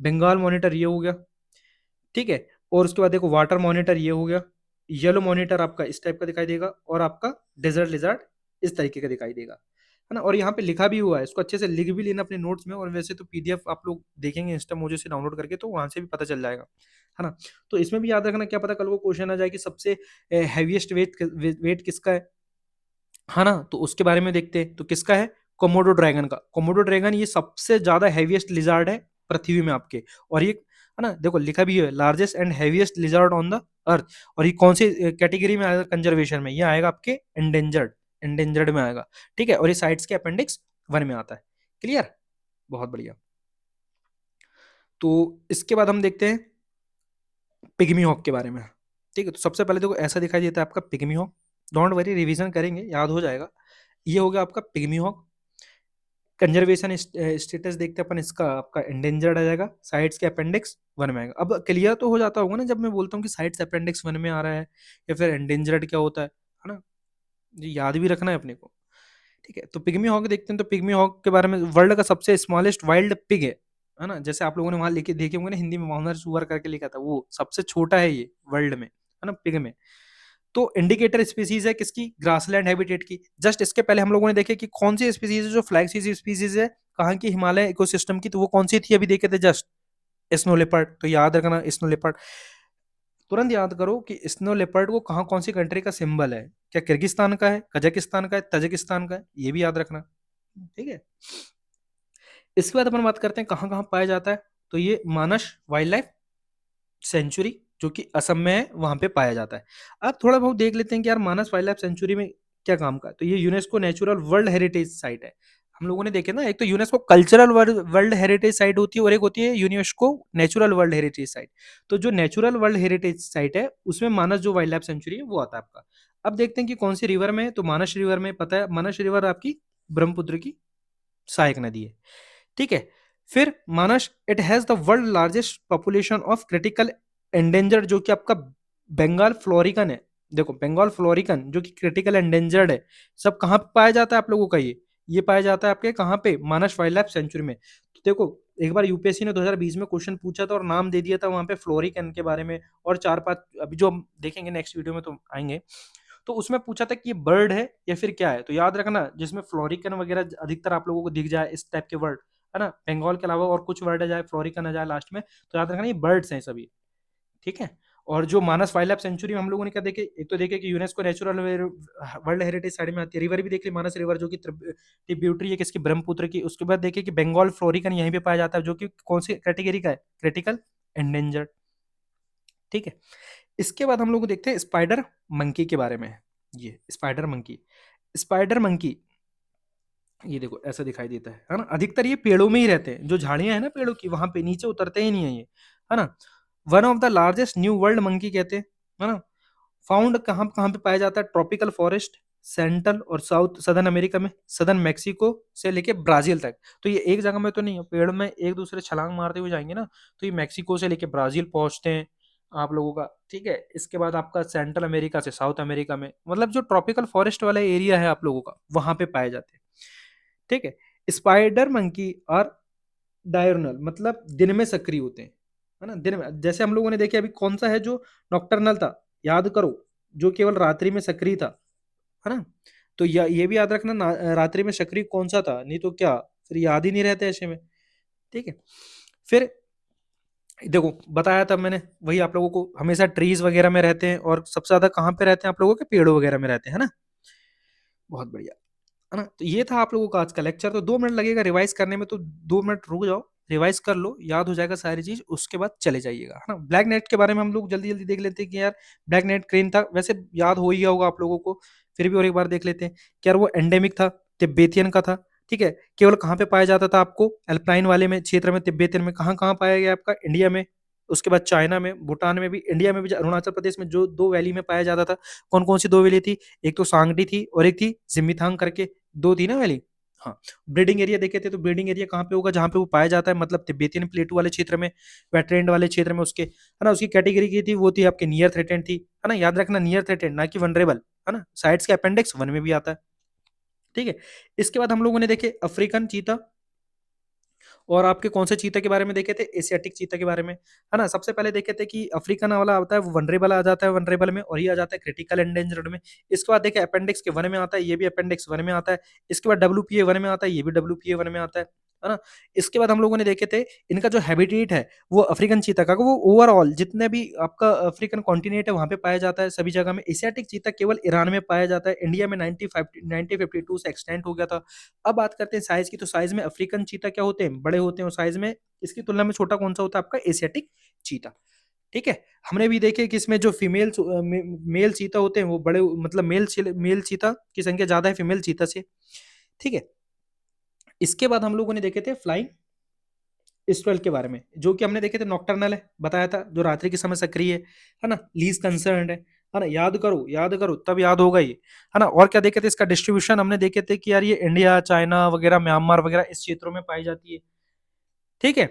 बंगाल मॉनिटर ये हो गया, ठीक है, और उसके बाद देखो वाटर मॉनिटर ये हो गया, येलो मॉनिटर आपका इस टाइप का दिखाई देगा, और आपका डेजर्ट लिजर्ड इस तरीके का दिखाई देगा, है ना। और यहाँ पे लिखा भी हुआ है, इसको अच्छे से लिख भी लेना अपने नोट्स में। और वैसे तो पीडीएफ आप लोग देखेंगे इंस्टा मोजो से डाउनलोड करके, तो वहां से भी पता चल जाएगा, है ना। तो इसमें भी याद रखना, क्या पता कल को क्वेश्चन आ जाए कि सबसे हैवीएस्ट वेट किसका है ना। तो उसके बारे में देखते हैं, तो किसका है? कोमोडो ड्रैगन का। कोमोडो ड्रैगन ये सबसे ज्यादा हैवीएस्ट लिजार्ड है पृथ्वी में आपके। और ये है ना, देखो लिखा भी है largest and heaviest lizard on the earth. और ये कौन सी कैटेगरी में आएगा? कंजर्वेशन में। ये आएगा आपके एंडेंजर्ड, एंडेंजर्ड में आएगा। ठीक है, और ये साइट्स के अपेंडिक्स 1 में आता है। क्लियर? बहुत बढ़िया। तो इसके बाद हम देखते हैं पिग्मी हॉक के बारे में। ठीक है, तो सबसे पहले देखो ऐसा दिखाई देता है आपका pygmy hawk. Don't worry, revision करेंगे, याद हो जाएगा। ये हो गया आपका पिग्मी हॉक। कंजर्वेशन स्टेटस देखते हैं अपन इसका, आपका एंडेंजर्ड आ जाएगा, साइट्स के अपेंडिक्स 1 में आएगा। अब क्लियर तो हो जाता होगा ना जब मैं बोलता हूँ कि साइट्स अपेंडिक्स 1 में आ रहा है, या फिर एंडेंजर्ड क्या होता है ना। ये याद भी रखना है अपने को। ठीक है, तो पिग्मी हॉक देखते हैं। तो पिग्मी हॉक के बारे में, वर्ल्ड का सबसे स्मॉलेस्ट वाइल्ड पिग है ना। जैसे आप लोगों ने वहां लिखे देखे होंगे ना, हिंदी में वानर सुअर करके लिखा था, वो सबसे छोटा है ये वर्ल्ड में, है ना, पिग में। तो इंडिकेटर स्पीसीज है किसकी? ग्रासलैंड हैबिटेट की। जस्ट इसके पहले हम लोगों ने देखे कि कौन सी स्पीसीज है जो फ्लैग स्पीसीज है, कहाँ की? हिमालय इकोसिस्टम की। तो वो कौन सी थी? अभी देखे थे जस्ट, स्नो लेपर्ड। तो याद रखना स्नो लेपर्ड। तुरंत याद करो कि स्नो लेपर्ड को कहाँ, कौन सी कंट्री का सिंबल है? क्या किर्गिस्तान का है, कजाकिस्तान का है, तजाकिस्तान का है? ये भी याद रखना। ठीक है, इसके बाद अपन बात करते हैं कहाँ कहाँ पाया जाता है। तो ये मानस वाइल्ड लाइफ सेंचुरी, जो कि असम में है, वहां पे पाया जाता है। अब थोड़ा बहुत देख लेते हैं कि यार मानस वाइल्ड लाइफ सेंचुरी में क्या काम का है। तो ये UNESCO natural world heritage site है। हम लोगों ने देखे ना, एक तो UNESCO cultural world heritage site होती है, और एक होती है UNESCO natural world heritage site. तो जो नेचुरल वर्ल्ड हेरिटेज साइट है, उसमें मानस जो वाइल्ड लाइफ सेंचुरी है वो आता है आपका। अब देखते हैं कि कौन सी रिवर में है। तो मानस रिवर में, पता है मानस रिवर आपकी ब्रह्मपुत्र की सहायक नदी है। ठीक है, फिर Manas it has the world largest population of critical endangered, जो कि आपका बंगाल फ्लोरिकन है। देखो बंगाल फ्लोरिकन जो कि क्रिटिकल एंडेंजर्ड है, सब कहाँ पे पाया जाता है आप लोगों का? ये पाया जाता है आपके कहाँ पे? मानस वाइल्ड लाइफ सेंचुरी में। तो देखो एक बार यूपीएससी ने 2020 में क्वेश्चन पूछा था और नाम दे दिया था वहां पे फ्लोरिकन के बारे में, और 4-5 अभी जो हम देखेंगे नेक्स्ट वीडियो में तो आएंगे। तो उसमें पूछा था कि ये बर्ड है या फिर क्या है। तो याद रखना, जिसमें फ्लोरिकन वगैरह अधिकतर आप लोगों को दिख जाए इस टाइप के वर्ड, है ना, बंगाल के अलावा और कुछ वर्ड आ जाए, फ्लोरिकन आ जाए लास्ट में, तो याद रखना ये बर्ड्स हैं सभी। ठीक है, और जो मानस वाइल्ड लाइफ सेंचुरी में हम लोगों ने क्या देखे, एक तो देखे कि UNESCO natural world heritage site में आती है। रिवर भी देख ली, मानस रिवर जो कि ट्रिब्यूटरी है किसकी? ब्रह्मपुत्र की। उसके बाद देखे कि बंगाल फ्लोरिकन यहीं पे पाया जाता है, जो कि कौन सी कैटेगरी का है? Critical endangered. ठीक है, इसके बाद हम लोग देखते हैं स्पाइडर मंकी के बारे में। ये स्पाइडर मंकी, स्पाइडर मंकी ये देखो ऐसा दिखाई देता है ना। अधिकतर ये पेड़ों में ही रहते हैं, जो झाड़ियां हैं ना पेड़ों की, वहां पे नीचे उतरते ही नहीं है ये, है ना। One of the largest new world monkey कहते हैं, है ना। फाउंड कहाँ कहाँ पे पाया जाता है? ट्रॉपिकल फॉरेस्ट, सेंट्रल और साउथ सदर्न अमेरिका में, सदर्न मैक्सिको से लेके ब्राजील तक। तो ये एक जगह में तो नहीं है, पेड़ में एक दूसरे छलांग मारते हुए जाएंगे ना। तो ये मैक्सिको से लेके ब्राजील पहुंचते हैं आप लोगों का। ठीक है, इसके बाद आपका सेंट्रल अमेरिका से साउथ अमेरिका में, मतलब जो ट्रॉपिकल फॉरेस्ट वाला एरिया है आप लोगों का, वहां पे पाए जाते हैं। ठीक है, स्पाइडर मंकी और डायurnal मतलब दिन में सक्रिय होते हैं, है ना। दिन में, जैसे हम लोगों ने देखे अभी कौन सा है जो नॉक्टर्नल था, याद करो, जो केवल रात्रि में सक्रिय था, है ना। तो ये भी याद रखना रात्रि में सक्रिय कौन सा था, नहीं तो क्या फिर याद ही नहीं रहते ऐसे में। ठीक है, फिर देखो बताया था मैंने, वही आप लोगों को, हमेशा ट्रीज वगैरह में रहते हैं, और सबसे ज्यादा कहाँ पे रहते हैं आप लोगों के? पेड़ों वगैरह में रहते हैं, है ना। बहुत बढ़िया, है ना। तो ये था आप लोगों का आज का लेक्चर। तो 2 मिनट लगेगा रिवाइज करने में, तो 2 मिनट रुक जाओ, रिवाइज कर लो, याद हो जाएगा सारी चीज, उसके बाद चले जाइएगा, है ना। ब्लैक नाइट के बारे में हम लोग जल्दी जल्दी देख लेते हैं कि यार ब्लैक नाइट क्रेन था, वैसे याद हो ही गया होगा आप लोगों को, फिर भी और एक बार देख लेते हैं कि यार वो एंडेमिक था, तिब्बतियन का था, ठीक है। केवल कहाँ पे पाया जाता था आपको, अल्पाइन वाले में क्षेत्र में, तिब्बतियन में कहाँ कहाँ पाया गया आपका, इंडिया में, उसके बाद चाइना में, भूटान में भी, इंडिया में भी, अरुणाचल प्रदेश में जो दो वैली में पाया जाता था, कौन कौन सी दो वैली थी, एक तो सांगटी थी और एक थी जिमिथांग करके, दो थी ना वैली। हाँ, ब्रीडिंग एरिया देखे थे तो ब्रीडिंग एरिया कहाँ पे होगा, जहाँ पे वो पाया जाता है, मतलब तिब्बतियन प्लेटू वाले क्षेत्र में, वेटलैंड वाले क्षेत्र में उसके, है ना। उसकी कैटेगरी की थी, वो थी आपके नियर थ्रेटेंड थी, है ना, याद रखना नियर थ्रेटेंड ना कि वनरेबल, है ना, साइट्स के अपेंडिक्स वन में भी आता है, ठीक है। इसके बाद हम लोगों ने देखे अफ्रीकन चीता, और आपके कौन से चीता के बारे में देखे थे, एशियाटिक चीता के बारे में, है ना। सबसे पहले देखे थे कि अफ्रीकन वाला आता है वो वनरेबल आ जाता है, वनरेबल में, और ये आ जाता है क्रिटिकल एंडेंजर्ड में। इसके बाद देखे अपेंडिक्स के वन में आता है, ये भी अपेंडिक्स वन में आता है। इसके बाद डब्ल्यूपीए वन में आता है, ये भी डब्ल्यूपीए वन में आता है ना। इसके बाद हम लोगों ने देखे थे इनका जो हैबिटेट है वो अफ्रीकन चीता का, वो ओवरऑल जितने भी आपका अफ्रीकन कॉन्टिनेंट है वहां पे पाया जाता है सभी जगह में। एशियाटिक चीता केवल ईरान में पाया जाता है, इंडिया में 1952 से एक्सटेंड हो गया था। अब बात करते हैं साइज की, तो साइज में अफ्रीकन चीता क्या होते हैं, बड़े होते हैं, और साइज में इसकी तुलना में छोटा कौन सा होता है आपका, एशियाटिक चीता, ठीक है। हमने भी देखे कि इसमें जो फीमेल मेल चीता होते हैं वो बड़े, मतलब मेल चीता की संख्या ज्यादा है फीमेल चीता से, ठीक है। इसके बाद हम लोगों ने देखे थे फ्लाइंग स्क्वेल के बारे में, जो कि हमने देखे थे नॉक्टर्नल है, बताया था, जो रात्रि के समय सक्रिय है ना, लीज कंसर्न है ना। याद करो याद करो, तब याद होगा ये, है ना। और क्या देखे थे, इसका डिस्ट्रीब्यूशन हमने देखे थे कि यार ये इंडिया, चाइना वगैरह, म्यांमार वगैरह इस क्षेत्रों में पाई जाती है, ठीक है।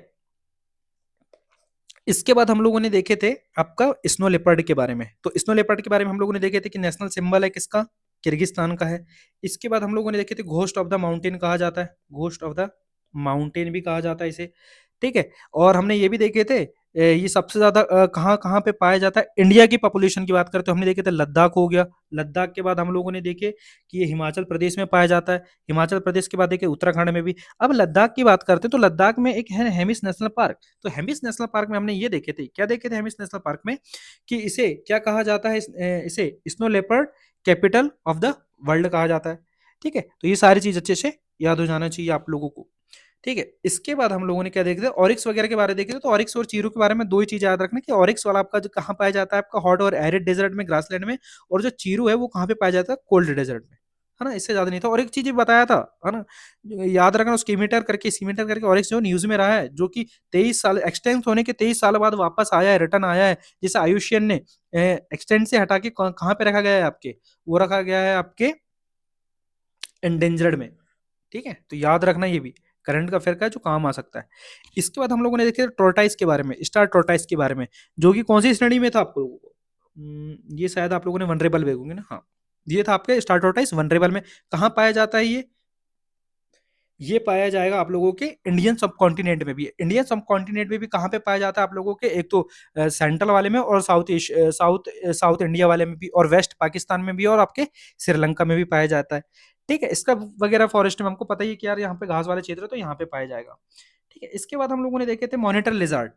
इसके बाद हम लोगों ने देखे थे आपका स्नो लेपर्ड के बारे में, तो स्नो लेपर्ड के बारे में हम लोगों ने देखे थे कि नेशनल सिंबल है किसका, किर्गिस्तान का है। इसके बाद हम लोगों ने देखे थे घोस्ट ऑफ द माउंटेन कहा जाता है, घोस्ट ऑफ द माउंटेन भी कहा जाता है इसे, ठीक है। और हमने ये भी देखे थे ये सबसे ज्यादा कहाँ कहाँ पे पाया जाता है, इंडिया की पॉपुलेशन की बात करते हो हमने देखे थे लद्दाख हो गया। लद्दाख के बाद हम लोगों ने देखे कि ये हिमाचल प्रदेश में पाया जाता है, हिमाचल प्रदेश के बाद देखे उत्तराखंड में भी। अब लद्दाख की बात करते हैं तो लद्दाख में एक है हेमिस नेशनल पार्क, तो हेमिस नेशनल पार्क में हमने ये देखे थे, क्या देखे थे हेमिस नेशनल पार्क में, कि इसे क्या कहा जाता है, इसे snow leopard capital of the world कहा जाता है, ठीक है। तो ये सारी चीज अच्छे से याद हो जाना चाहिए आप लोगों को, ठीक है। इसके बाद हम लोगों ने क्या देखे थे, ऑरिक्स वगैरह के बारे में देखे थे, तो ऑरिक्स और चीरू के बारे में दो ही चीज याद रखना कि ऑरिक्स वाला आपका जो कहाँ पाया जाता है, आपका हॉट और एरिड डेजर्ट में, ग्रासलैंड में, और जो चीरू है वो कहाँ पे पाया जाता है, कोल्ड डेजर्ट में, है ना। इससे ज्यादा नहीं था। और एक चीज बताया था, है ना, याद रखना, स्कीमीटर करके ऑरिक्स जो न्यूज में रहा है, जो कि 23 साल एक्सटेंस होने के 23 साल बाद वापस आया है, रिटर्न आया है, जिसे आयुष्यन ने एक्सटेंड से हटा के कहाँ पे रखा गया है आपके, वो रखा गया है आपके एंडेंजर्ड में, ठीक है। तो याद रखना ये भी करंट का अफेयर का है जो काम आ सकता है। इसके बाद हम लोगों ने देखे टोर्टाइस के बारे में, स्टार टोर्टाइस के बारे में, जो कि कौन सी श्रेणी में था आप लोगों को, ये शायद आप लोगों ने वनरेबल देखोगे ना, हाँ, ये था आपके स्टार टोर्टाइस वनरेबल में। कहाँ पाया जाता है ये पाया जाएगा आप लोगों के इंडियन सब कॉन्टिनेंट में भी, इंडियन सब कॉन्टिनेंट में भी कहाँ पे पाया जाता है आप लोगों के, एक तो सेंट्रल वाले में, और साउथ इंडिया वाले में भी, और वेस्ट पाकिस्तान में भी, और आपके श्रीलंका में भी पाया जाता है, ठीक है। इसका वगैरह फॉरेस्ट में हमको पता ही है कि यार यहाँ पे घास वाले क्षेत्र है तो यहाँ पे पाया जाएगा, ठीक है। इसके बाद हम लोगों ने देखे थे मॉनिटर लिजार्ड,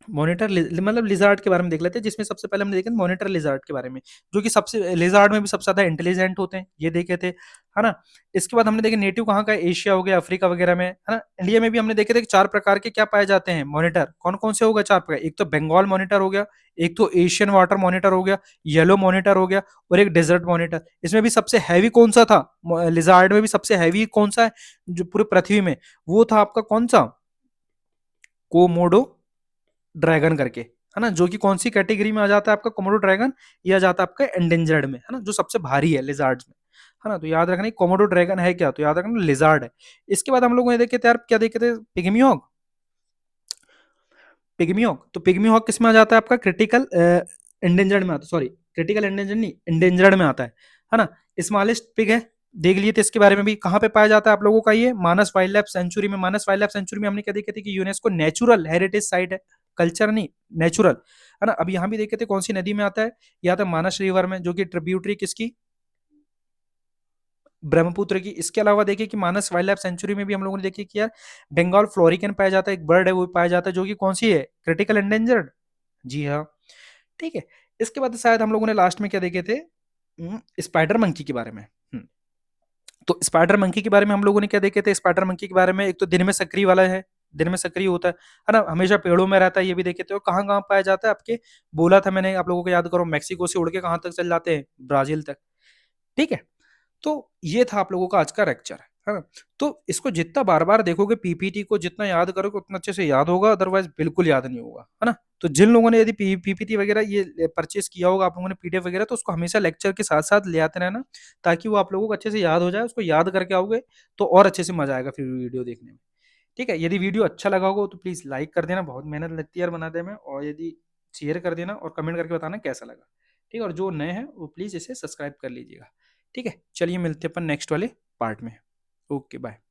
मॉनिटर मतलब लिजार्ड के बारे में देख लेते हैं, जिसमें सबसे पहले हमने देखा मॉनिटर लिजार्ड के बारे में, जो कि सबसे लिजार्ड में भी सबसे ज्यादा इंटेलिजेंट होते हैं, ये देखे थे, है ना। इसके बाद हमने देखे नेटिव कहाँ का, एशिया हो गया, अफ्रीका वगैरह में, है ना। इंडिया में भी हमने देखे थे कि 4 प्रकार के क्या पाए जाते हैं मॉनिटर, कौन कौन से होगा 4 प्रकार, एक तो बंगाल मॉनिटर हो गया, एक तो एशियन वाटर मॉनिटर हो गया, येलो मॉनिटर हो गया, और एक डेजर्ट मॉनिटर। इसमें भी सबसे हैवी कौन सा था, लिजार्ड में भी सबसे हैवी कौन सा है जो पूरी पृथ्वी में, वो था आपका कौन सा, कोमोडो ड्रैगन करके, है ना, जो कि कौन सी कैटेगरी में आ जाता है आपका कोमोडो ड्रैगन, ये आ जाता है आपका एंडेंजर्ड में, है ना, जो सबसे भारी है लिजार्ड्स में, है ना। तो याद रखना कोमोडो ड्रैगन है क्या, तो याद रखना लिजार्ड है। इसके बाद हम लोगों ने देखे थे यार, क्या देखे थे, पिग्मी हॉग, पिग्मी हॉग, तो पिग्मी हॉग किस में आ जाता है आपका, क्रिटिकल एंडेंजर्ड में आता है, सॉरी क्रिटिकल एंडेंजर्ड नहीं, एंडेंजर्ड में आता है ना। स्मॉलेस्ट पिग है, देख लिए थे इसके बारे में भी, कहाँ पे पाया जाता है आप लोगों का ये, मानस वाइल्ड लाइफ सेंचुरी में। मानस वाइल्ड लाइफ सेंचुरी में हमने क्या देखे थे कि यूनेस्को नेचुरल हेरिटेज साइट है, कल्चर नहीं, नेचुरल, है ना। अब यहाँ भी देखे थे कौन सी नदी में आता है, या तो मानस रिवर में, जो कि ट्रिब्यूटरी किसकी, ब्रह्मपुत्र की। इसके अलावा देखिए कि मानस वाइल्ड लाइफ सेंचुरी में भी हम लोगों ने देखिए कि यार बंगाल फ्लोरिकन पाया जाता है, एक बर्ड है वो पाया जाता है, जो कि कौन सी है, क्रिटिकल एंडेंजर्ड, जी हाँ, ठीक है। इसके बाद शायद हम लोगों ने लास्ट में क्या देखे थे, स्पाइडर मंकी के बारे में। तो स्पाइडर मंकी के बारे में हम लोगों ने क्या देखे थे, स्पाइडर मंकी के बारे में एक तो दिन में सक्रिय वाला है, दिन में सक्रिय होता है ना, हमेशा पेड़ों में रहता है, ये भी देखे तो कहाँ कहाँ पाया जाता है आपके, बोला था मैंने आप लोगों को, याद करो, मैक्सिको से उड़ के कहाँ तक चल जाते हैं, ब्राजील तक। ठीक है, तो ये था आप लोगों का आज का लेक्चर, है ना। तो इसको जितना बार बार देखोगे, पीपीटी को जितना याद करोगे उतना अच्छे से याद होगा, अदरवाइज बिल्कुल याद नहीं होगा, है ना। तो जिन लोगों ने यदि पीपीटी वगैरह ये परचेस किया होगा आप लोगों ने, पीडीएफ वगैरह, तो उसको हमेशा लेक्चर के साथ साथ ले आते रहना, ताकि वो आप लोगों को अच्छे से याद हो जाए, उसको याद करके आओगे तो और अच्छे से मजा आएगा फिर वीडियो देखने में। ठीक है, यदि वीडियो अच्छा लगा हो तो प्लीज लाइक कर देना, बहुत मेहनत लगती है यार बनाने में, और यदि शेयर कर देना और कमेंट करके बताना कैसा लगा। ठीक है, और जो नए हैं वो प्लीज इसे सब्सक्राइब कर लीजिएगा। ठीक है, चलिए मिलते हैं अपन नेक्स्ट वाले पार्ट में। Okay bye.